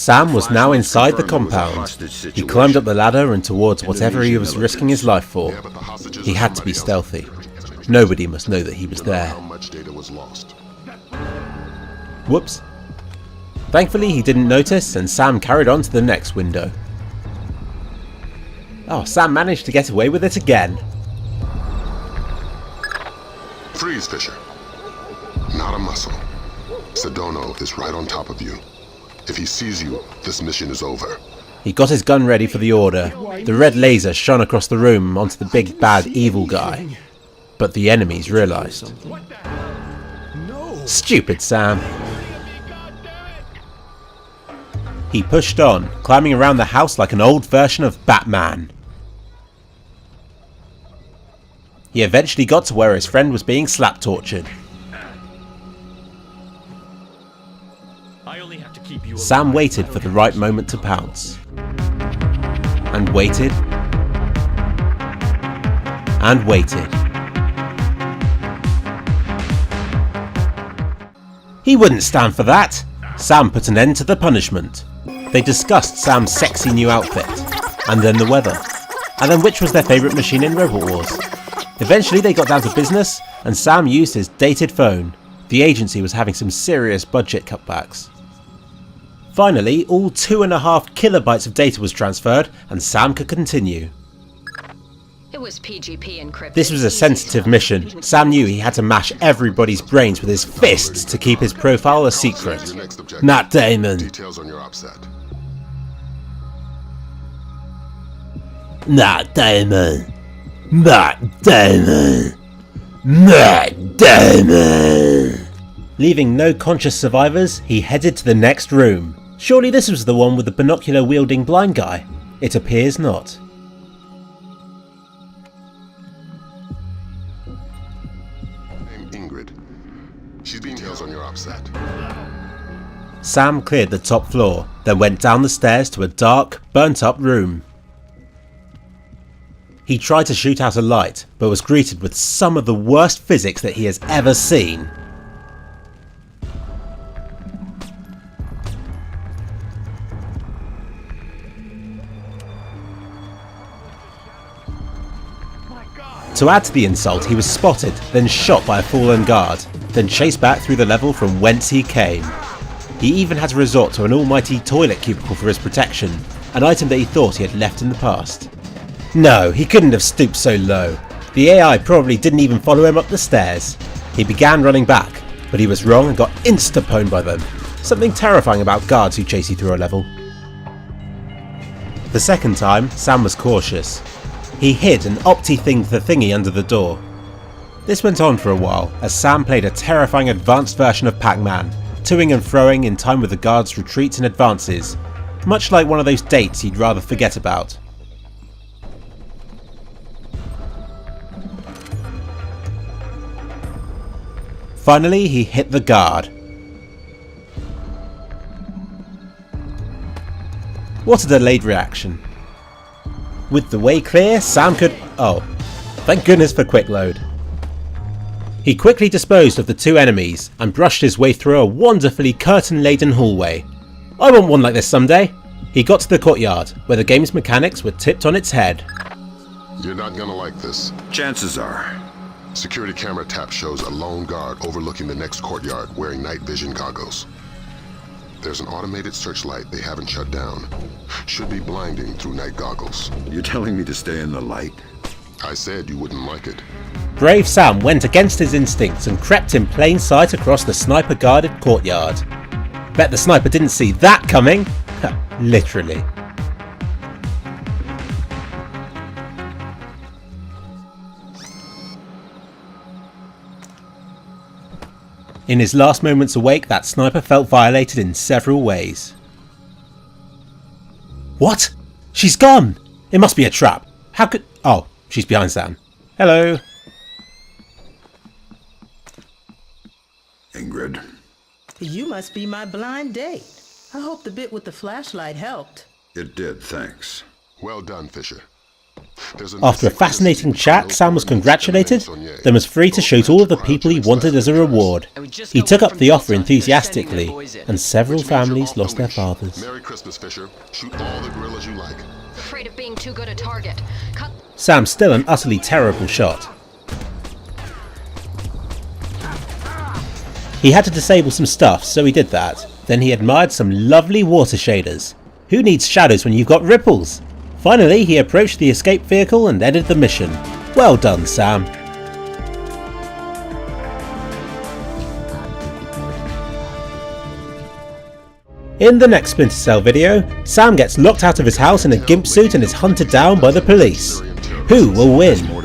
Sam was now inside the compound. He climbed up the ladder and towards whatever he was risking his life for. He had to be stealthy. Nobody must know that he was there. Whoops. Thankfully he didn't notice and Sam carried on to the next window. Oh, Sam managed to get away with it again. Freeze, Fisher. Not a muscle. Sedona is right on top of you. If he sees you, this mission is over. He got his gun ready for the order. The red laser shone across the room onto the big bad evil guy. But the enemies realized. Stupid Sam. He pushed on, climbing around the house like an old version of Batman. He eventually got to where his friend was being slap tortured. Sam waited for the right moment to pounce. And waited. And waited. He wouldn't stand for that. Sam put an end to the punishment. They discussed Sam's sexy new outfit, and then the weather, and then which was their favourite machine in Robot Wars. Eventually they got down to business, and Sam used his dated phone. The agency was having some serious budget cutbacks. Finally, all 2.5 kilobytes of data was transferred, and Sam could continue. It was PGP encrypted. This was a sensitive mission. Sam knew he had to mash everybody's brains with his fists to keep his profile a secret. Matt Damon. Details on your OPSAT. Matt Damon. Matt Damon. Matt Damon. Leaving no conscious survivors, he headed to the next room. Surely this was the one with the binocular-wielding blind guy. It appears not. Ingrid. She's being held on your OPSAT. Sam cleared the top floor, then went down the stairs to a dark, burnt-up room. He tried to shoot out a light, but was greeted with some of the worst physics that he has ever seen. To add to the insult, he was spotted, then shot by a fallen guard, then chased back through the level from whence he came. He even had to resort to an almighty toilet cubicle for his protection, an item that he thought he had left in the past. No, he couldn't have stooped so low. The AI probably didn't even follow him up the stairs. He began running back, but he was wrong and got insta-pwned by them. Something terrifying about guards who chase you through a level. The second time, Sam was cautious. He hid an opti-thingy under the door. This went on for a while, as Sam played a terrifying advanced version of Pac-Man, toing and froing in time with the guards' retreats and advances, much like one of those dates he'd rather forget about. Finally, he hit the guard. What a delayed reaction. With the way clear, Sam could... Oh, thank goodness for quick load. He quickly disposed of the two enemies and brushed his way through a wonderfully curtain-laden hallway. I want one like this someday. He got to the courtyard, where the game's mechanics were tipped on its head. You're not gonna like this. Chances are. Security camera tap shows a lone guard overlooking the next courtyard wearing night vision goggles. There's an automated searchlight they haven't shut down. Should be blinding through night goggles. You're telling me to stay in the light? I said you wouldn't like it. Brave Sam went against his instincts and crept in plain sight across the sniper-guarded courtyard. Bet the sniper didn't see that coming. Literally. In his last moments awake, that sniper felt violated in several ways. What? She's gone! It must be a trap. How could... Oh, she's behind Sam. Hello. Ingrid. You must be my blind date. I hope the bit with the flashlight helped. It did, thanks. Well done, Fisher. After a fascinating chat, Sam was congratulated, then was free to shoot all of the people he wanted as a reward. He took up the offer enthusiastically, and several families lost their fathers. Merry Christmas, Fisher. Shoot all the gorillas you like. Afraid of being too good a target. Cut. Sam's still an utterly terrible shot. He had to disable some stuff, so he did that. Then he admired some lovely water shaders. Who needs shadows when you've got ripples? Finally, he approached the escape vehicle and ended the mission. Well done, Sam. In the next Splinter Cell video, Sam gets locked out of his house in a gimp suit and is hunted down by the police. Who will win?